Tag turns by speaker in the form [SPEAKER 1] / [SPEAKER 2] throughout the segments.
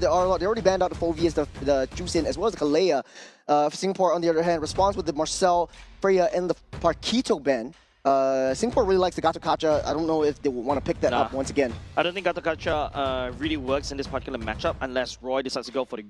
[SPEAKER 1] They already banned out the Fovias, the Juicin, as well as the Kalea. Singapore, on the other hand, responds with the Marcel, Freya, and the Parquito ban. Singapore really likes the Gato Kacha. I don't know if they will want to pick that up once again.
[SPEAKER 2] I don't think Gato Kacha really works in this particular matchup unless Roy decides to go for the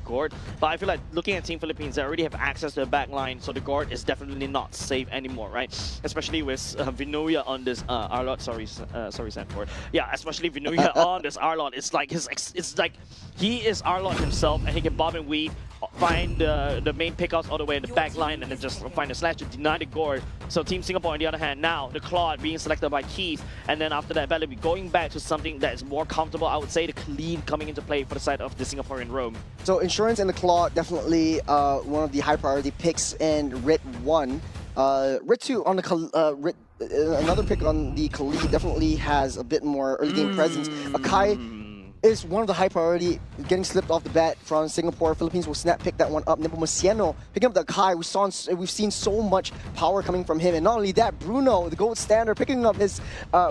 [SPEAKER 2] Gourd. But I feel like looking at Team Philippines, they already have access to the back line, so the Gourd is definitely not safe anymore, right? Especially with Vinuya on this Arlot. Sorry, Sanford. Yeah, especially Vinuya on this Arlot. It's like he is Arlot himself, and he can bob and weave, find the main pickouts all the way in the back line, and then just find a slash to deny the Gourd. So Team Singapore, on the other hand, now the Claude being selected by Keith, and then after that, Valley going back to something that is more comfortable. I would say the Khalid coming into play for the side of the Singaporean Rome.
[SPEAKER 1] So Insurance and the Claude definitely one of the high priority picks in Rit 1. Rit 2 on the another pick on the Khalid definitely has a bit more early game presence. Akai is one of the high priority, getting slipped off the bat from Singapore. Philippines will snap pick that one up. Nepomuceno picking up the Akai. We've seen so much power coming from him, and not only that, Bruno, the gold standard, picking up his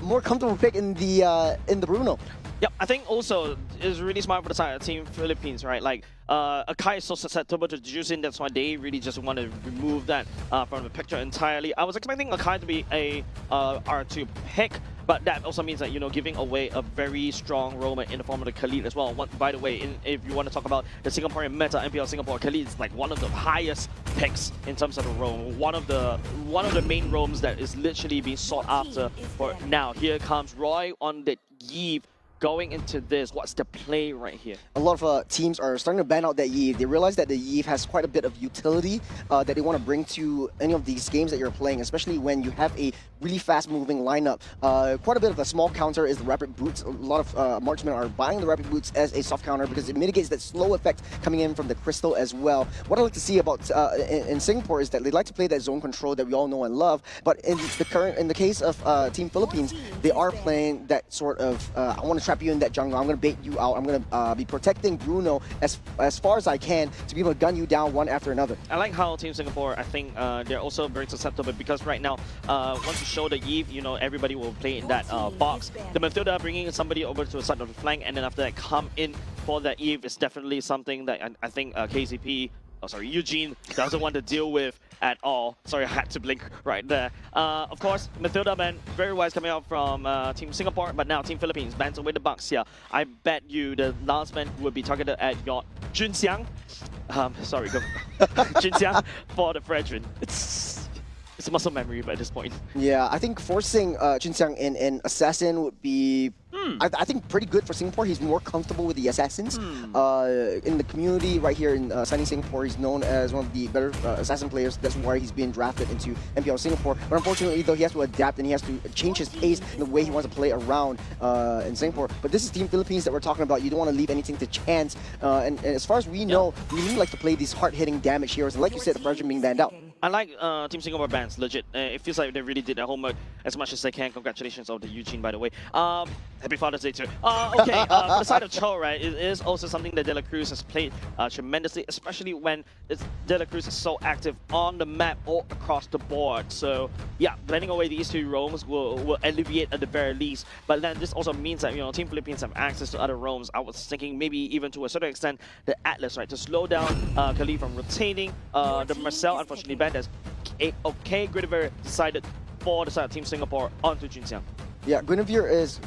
[SPEAKER 1] more comfortable pick in the Bruno.
[SPEAKER 2] Yep, I think also it's really smart for the side of Team Philippines, right? Like, Akai is so susceptible to juicing, that's why they really just want to remove that from the picture entirely. I was expecting Akai to be a R2 pick, but that also means that, you know, giving away a very strong roamer in the form of the Khalid as well. By the way, if you want to talk about the Singaporean meta, MPL Singapore, Khalid is like one of the highest picks in terms of the roam. One of the main roams that is literally being sought after for now. Here comes Roy on the Yves. Going into this, what's the play right here? A
[SPEAKER 1] lot of teams are starting to ban out that Yves. They realize that the Yves has quite a bit of utility that they want to bring to any of these games that you're playing, especially when you have a really fast-moving lineup. Quite a bit of a small counter is the Rapid Boots. A lot of marksmen are buying the Rapid Boots as a soft counter because it mitigates that slow effect coming in from the Crystal as well. What I like to see about in Singapore is that they like to play that zone control that we all know and love, but in the case of Team Philippines, they are playing that sort of I want to trap you in that jungle, I'm going to bait you out, I'm going to be protecting Bruno as far as I can to be able to gun you down one after another.
[SPEAKER 2] I like how Team Singapore, I think they're also very susceptible because right now, once you show the Yves, you know, everybody will play in that box. The Matilda bringing somebody over to the side of the flank, and then after that come in for that Yves is definitely something that I think Eugene doesn't want to deal with at all. Sorry, I had to blink right there. Of course, Matilda ban, very wise coming out from Team Singapore, but now Team Philippines bans away the bucks here. I bet you the last ban would be targeted at your Junxiang. Sorry, go. Junxiang for the Fredrin. It's a muscle memory by this point.
[SPEAKER 1] Yeah, I think forcing Junxiang in Assassin would be I think pretty good for Singapore. He's more comfortable with the Assassins. In the community right here in Signing Singapore, he's known as one of the better Assassin players. That's why he's being drafted into MPL Singapore. But unfortunately, though, he has to adapt and he has to change his pace in the way he wants to play around in Singapore. But this is Team Philippines that we're talking about. You don't want to leave anything to chance. And as far as we know, we really like to play these hard-hitting damage heroes. And like you said, the Fredrin being banned out.
[SPEAKER 2] I like Team Singapore bans, legit. It feels like they really did their homework as much as they can. Congratulations on the Eugene, by the way. Happy Father's Day too. Okay, for the side of Cho, right, it is also something that De La Cruz has played tremendously, especially when De La Cruz is so active on the map all across the board. So yeah, blending away these two roams will alleviate at the very least. But then this also means that, you know, Team Philippines have access to other roams. I was thinking maybe even to a certain extent the Atlas, right, to slow down Khalid from rotating. The Marcel, unfortunately, banned as okay. Guinevere decided for the side of Team Singapore onto Junxiang.
[SPEAKER 1] Yeah, Guinevere is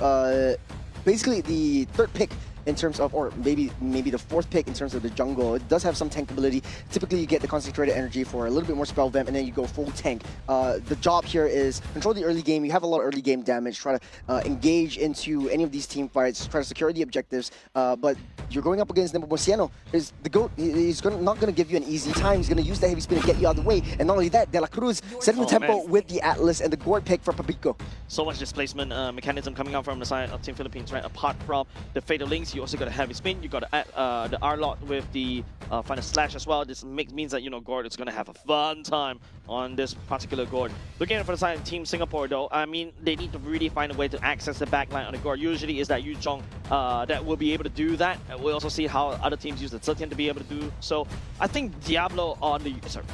[SPEAKER 1] basically the third pick in terms of, or maybe the fourth pick in terms of the jungle. It does have some tank ability. Typically, you get the concentrated energy for a little bit more spell vamp, and then you go full tank. The job here is control the early game. You have a lot of early game damage. Try to engage into any of these team fights. Try to secure the objectives. But you're going up against Nepomuceno. The GOAT. He's not going to give you an easy time. He's going to use the heavy spin to get you out of the way. And not only that, De La Cruz setting the tempo with the Atlas and the Gourd pick for Papico.
[SPEAKER 2] So much displacement mechanism coming out from the side of Team Philippines, right? Apart from the Fatal Links, you also got a heavy spin. You got to add the R-Lot with the final slash as well. This means that, you know, Gourd is going to have a fun time on this particular Gourd. Looking at it for the side of Team Singapore, though, I mean, they need to really find a way to access the backline on the Gourd. Usually is that Yu Chong that will be able to do that. We'll also see how other teams use the Zetian to be able to do so. I think Diablo on the... Sorry.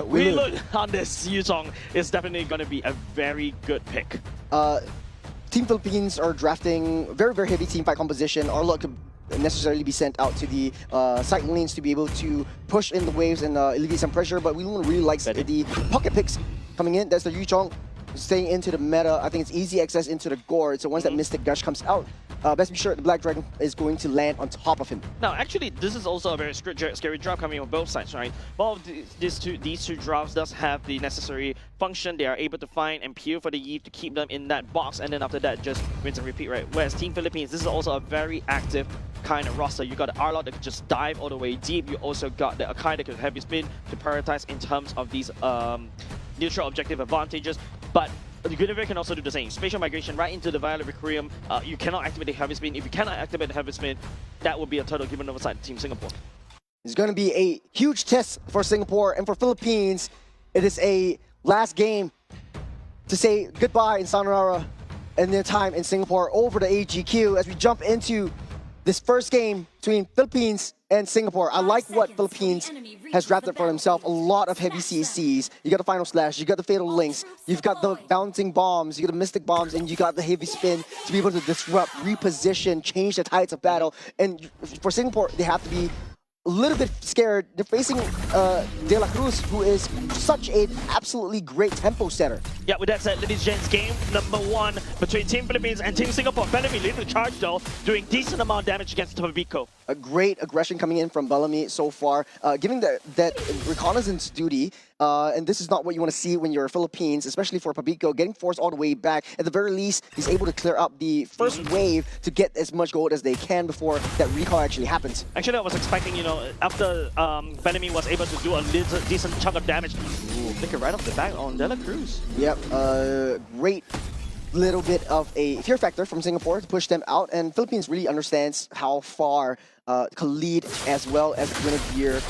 [SPEAKER 2] We look on this Yu Chong is definitely going to be a very good pick.
[SPEAKER 1] Team Philippines are drafting very, very heavy team fight composition. Arlot could necessarily be sent out to the side lanes to be able to push in the waves and alleviate some pressure. But Weelun really likes the pocket picks coming in. That's the Yuchong staying into the meta. I think it's easy access into the gourd. So once that Mystic Gush comes out, best be sure the Black Dragon is going to land on top of him.
[SPEAKER 2] Now, actually, this is also a very scary drop coming on both sides, right? Both of these two drops does have the necessary function. They are able to find and peel for the Eve to keep them in that box, and then after that, just rinse and repeat, right? Whereas Team Philippines, this is also a very active kind of roster. You got the Arlot that could just dive all the way deep. You also got the Akai that could heavy spin to prioritize in terms of these neutral objective advantages. But the Guinevere can also do the same. Spatial migration right into the Violet Requiem. You cannot activate the heavy spin. If you cannot activate the heavy spin, that would be a turtle given over side Team Singapore.
[SPEAKER 1] It's going to be a huge test for Singapore, and for Philippines, it is a last game to say goodbye in Sanara and their time in Singapore over the AGQ as we jump into this first game between Philippines and Singapore. I like what Philippines has drafted for himself. A lot of heavy CCs. You got the Final Slash, you got the Fatal Links, you've got the bouncing bombs, you got the Mystic Bombs, and you got the heavy spin to be able to disrupt, reposition, change the tides of battle. And for Singapore, they have to be a little bit scared. They're facing De La Cruz, who is such an absolutely great tempo setter.
[SPEAKER 2] Yeah, with that said, ladies and gents, game number 1 between Team Philippines and Team Singapore. Bellamy leading the charge though, doing decent amount of damage against Pabico.
[SPEAKER 1] A great aggression coming in from Bellamy so far, giving that reconnaissance duty. And this is not what you want to see when you're Philippines, especially for Pabico, getting forced all the way back. At the very least, he's able to clear up the first wave to get as much gold as they can before that recall actually happens.
[SPEAKER 2] Actually, I was expecting, you know, after Bellamy was able to do a decent chunk of damage, take it right off the back on De La Cruz.
[SPEAKER 1] Yep, great little bit of a fear factor from Singapore to push them out, and Philippines really understands how far Khalid as well as Guinevere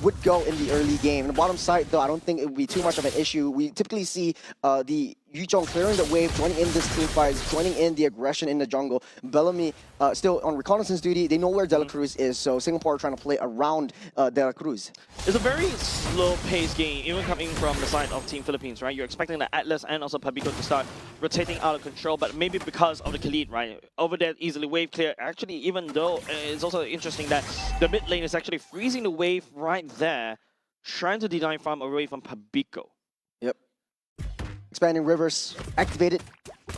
[SPEAKER 1] would go in the early game. On the bottom side, though, I don't think it would be too much of an issue. We typically see the Yuchong clearing the wave, joining in this team fight, joining in the aggression in the jungle. Bellamy still on reconnaissance duty. They know where De La Cruz is, so Singapore are trying to play around De La Cruz.
[SPEAKER 2] It's a very slow-paced game, even coming from the side of Team Philippines, right? You're expecting the Atlas and also Pabico to start rotating out of control, but maybe because of the Khalid, right? Over there, easily wave clear. Actually, even though it's also interesting that the mid lane is actually freezing the wave right there, trying to deny farm away from Pabico.
[SPEAKER 1] Yep. Expanding rivers activated.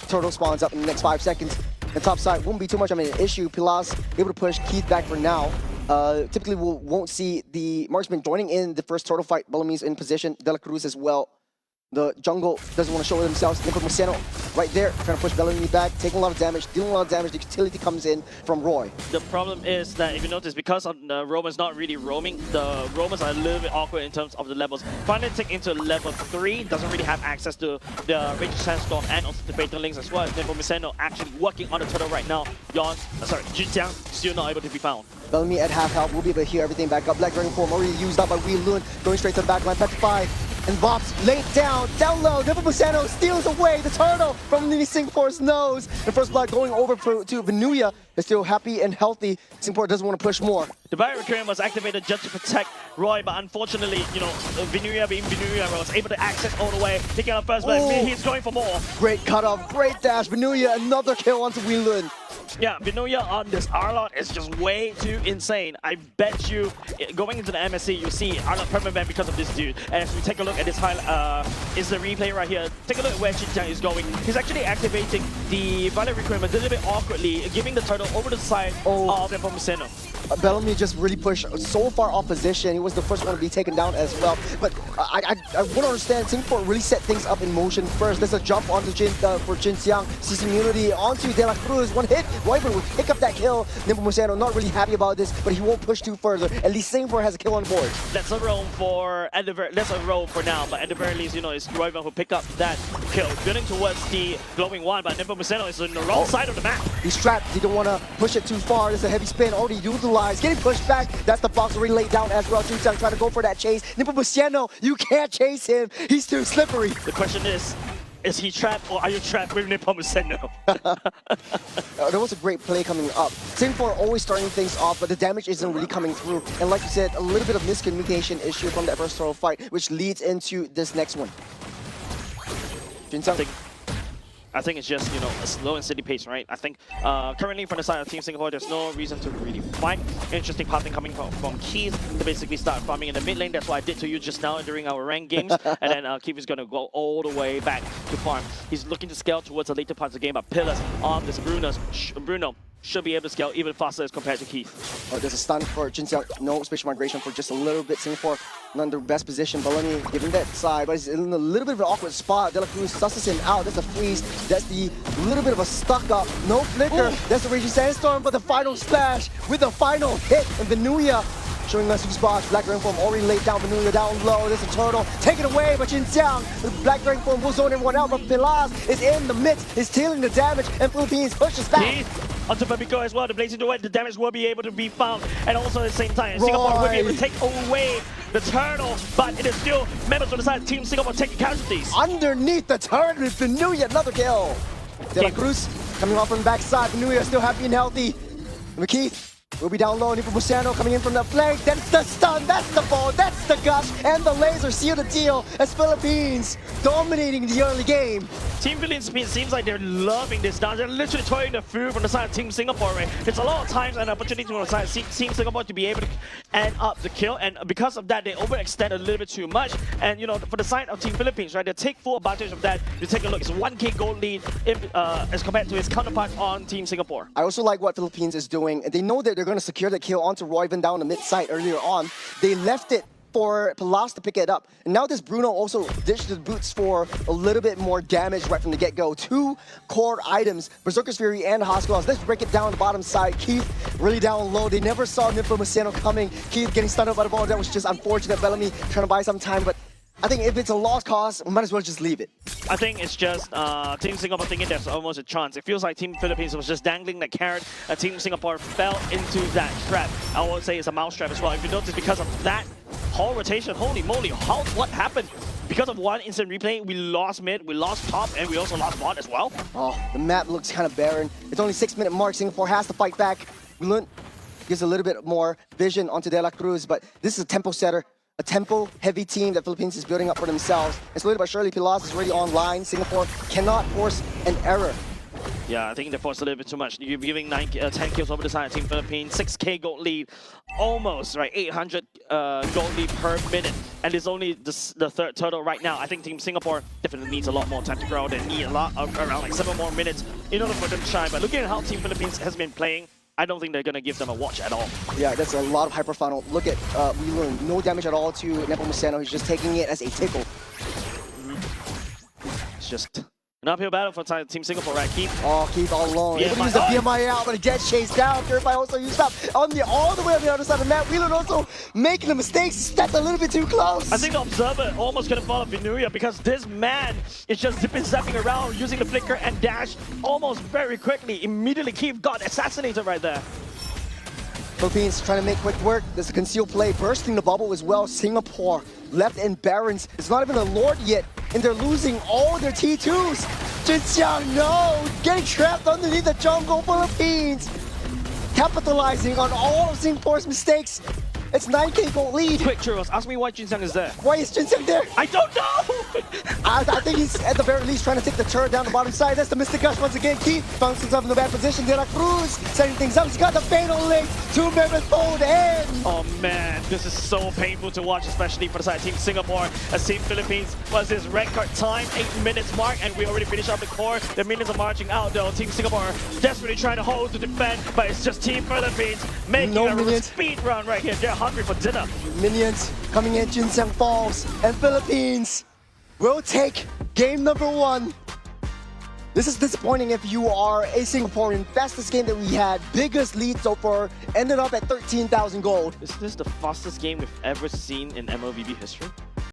[SPEAKER 1] Turtle spawns up in the next 5 seconds. And top side won't be too much of an issue. Pilas able to push Keith back for now. Typically, we won't see the marksman joining in the first turtle fight. Bellamy's in position. De La Cruz as well. The jungle doesn't want to show themselves. Nepomuceno right there, trying to push Bellamy back, taking a lot of damage, dealing a lot of damage. The utility comes in from Roy.
[SPEAKER 2] The problem is that if you notice, because of the Romans not really roaming, the Romans are a little bit awkward in terms of the levels. Fnatic into level 3 doesn't really have access to the Rage Sandstorm and also the Fatal Links as well. Nepomuceno actually working on the turtle right now. Jinjiang still not able to be found.
[SPEAKER 1] Bellamy at half health will be able to heal everything back up. Black Dragon form already used up by Weelun, going straight to the backline. Petrify and Vops laid down low. Nepomuceno steals away the turtle from the Singapore's nose. The first blood going over to Venuya. They're still happy and healthy. Singapore doesn't want to push more.
[SPEAKER 2] The Violet Requiem was activated just to protect Roy, but unfortunately, you know, Venuya being Venuya was able to access all the way, taking out first blood. He's going for more.
[SPEAKER 1] Great cutoff, great dash. Venuya, another kill onto Weelun.
[SPEAKER 2] Yeah, Venuya on this Arlot is just way too insane. I bet you, going into the MSC, you see Arlot permaban because of this dude. And as we take a look at this is the replay right here. Take a look at where Xinjiang is going. He's actually activating the Violet Requiem a little bit awkwardly, giving the turtle over the side of Nepomuceno.
[SPEAKER 1] Bellamy just really pushed so far off position. He was the first one to be taken down as well. But I want to understand, Singapore really set things up in motion first. There's a jump onto for Xinjiang. Sees immunity onto De La Cruz. One hit. Royman will pick up that kill. Nepomuceno not really happy about this, but he won't push too further. At least Singapore has a kill on board.
[SPEAKER 2] That's a roam for now, but at the very least, you know, it's Royman who pick up that kill. Building towards the glowing one, but Nepomuceno is on the wrong side of the map.
[SPEAKER 1] He's trapped. He don't want to push it too far. There's a heavy spin already utilized. Getting pushed back. That's the box already laid down as well. Xinjiang trying to go for that chase. Nepomuceno, you can't chase him. He's too slippery.
[SPEAKER 2] The question is he trapped or are you trapped with Nepomuceno?
[SPEAKER 1] There was a great play coming up. Singapore always starting things off, but the damage isn't really coming through. And like you said, a little bit of miscommunication issue from that first turtle fight, which leads into this next one. Xinjiang.
[SPEAKER 2] I think it's just, you know, a slow and steady pace, right? I think currently from the side of Team Singapore, there's no reason to really fight. Interesting pathing coming from Keith to basically start farming in the mid lane. That's what I did to you just now during our ranked games. And then Keith is going to go all the way back to farm. He's looking to scale towards the later parts of the game, but Pillars on this Bruno should be able to scale even faster as compared to Keith.
[SPEAKER 1] Oh, there's a stun for Jinxiang. No spatial migration for just a little bit. Singapore not in the best position. Baloney giving that side, but he's in a little bit of an awkward spot. De La Cruz susses him out. That's a freeze. That's the little bit of a stuck up. No flicker. Ooh. That's the Raging Sandstorm, but the final splash with the final hit. And Venuya showing us two spots. Black Dragon Form already laid down. Venuya down low. There's a turtle. Taken away by Jinxiang. The Black Dragon Form will zone everyone out, but Pilas is in the midst. Is tailing the damage, and Philippines pushes back.
[SPEAKER 2] Onto Babico as well, the Blazing Duet, the damage will be able to be found, and also at the same time, Singapore will be able to take away the turtle, but it is still members on the side of Team Singapore taking casualties.
[SPEAKER 1] Underneath the turret with Venuya, another kill. De La Cruz coming off from the backside, Venuya still happy and healthy. McKeith will be down low, Nepomuceno coming in from the flank, that's the stun, that's the ball, that's the gush, and the laser seal the deal as Philippines dominating the early game.
[SPEAKER 2] Team Philippines seems like they're loving this dance. They're literally toying the food from the side of Team Singapore, right? There's a lot of times and opportunities on the side of Team Singapore to be able to end up the kill, and because of that, they overextend a little bit too much. And you know, for the side of Team Philippines, right, they take full advantage of that. You take a look, it's a 1K gold lead as compared to his counterpart on Team Singapore.
[SPEAKER 1] I also like what Philippines is doing. They know that they're going to secure the kill onto Royven down the mid side earlier on. They left it for Pilas to pick it up. And now this Bruno also dished the boots for a little bit more damage right from the get-go. Two core items, Berserker's Fury and Hospitals. Let's break it down the bottom side. Keith really down low. They never saw Nepomuceno coming. Keith getting stunned up by the ball. That was just unfortunate. Bellamy trying to buy some time, but I think if it's a lost cause, we might as well just leave it.
[SPEAKER 2] I think it's just Team Singapore thinking there's almost a chance. It feels like Team Philippines was just dangling the carrot, and Team Singapore fell into that trap. I would say it's a mousetrap as well. If you notice, because of that whole rotation, holy moly, what happened? Because of one instant replay, we lost mid, we lost top, and we also lost bot as well. Oh,
[SPEAKER 1] the map looks kind of barren. It's only 6-minute mark. Singapore has to fight back. Wilun gives a little bit more vision onto De La Cruz, but this is a tempo setter. A tempo-heavy team that Philippines is building up for themselves. And slowly but surely, Pilas is already online. Singapore cannot force an error.
[SPEAKER 2] Yeah, I think they forced a little bit too much. You're giving 10 kills over the side of Team Philippines, 6K gold lead, almost, right? 800 gold lead per minute. And it's only the third turtle right now. I think Team Singapore definitely needs a lot more time to grow. They need a lot, around like 7 more minutes in order for them to shine. But looking at how Team Philippines has been playing, I don't think they're going to give them a watch at all.
[SPEAKER 1] Yeah, that's a lot of hyper funnel. Look at Wilun, no damage at all to Nepomuceno. He's just taking it as a tickle.
[SPEAKER 2] It's just an uphill battle for Team Singapore, right, Keith?
[SPEAKER 1] Oh, Keith all alone. He used the PMI out, but he gets chased down. Purify also used up on all the way on the other side of the map. Wilun also making the mistakes. That's a little bit too close.
[SPEAKER 2] I think the Observer almost could have followed Venuya because this man is just zapping around, using the flicker and dash almost very quickly. Immediately, Keith got assassinated right there.
[SPEAKER 1] Philippines trying to make quick work. There's a concealed play, bursting the bubble as well. Singapore left in Barons. It's not even a Lord yet, and they're losing all their T2s. Jinxiang, no! Getting trapped underneath the jungle. Philippines capitalizing on all of Singapore's mistakes. It's 9K gold lead.
[SPEAKER 2] Quick, Churros, ask me why Jinxiang is there.
[SPEAKER 1] Why is Jinxiang there?
[SPEAKER 2] I don't know!
[SPEAKER 1] I think he's at the very least trying to take the turret down the bottom side. That's the Mystic Gush once again. Keith finds himself in the bad position. De La Cruz setting things up. He's got the fatal link. 2 members fold in.
[SPEAKER 2] Oh man, this is so painful to watch, especially for the side of Team Singapore. As Team Philippines was his record time, 8 minutes mark, and we already finished up the core. The minions are marching out though. Team Singapore desperately trying to hold to defend, but it's just Team Philippines making a speed run right here. They're hungry for dinner.
[SPEAKER 1] Minions coming in, Jinxiang falls, and Philippines will take game number 1. This is disappointing if you are a Singaporean. Fastest game that we had, biggest lead so far, ended up at 13,000 gold.
[SPEAKER 2] Is this the fastest game we've ever seen in MLBB history?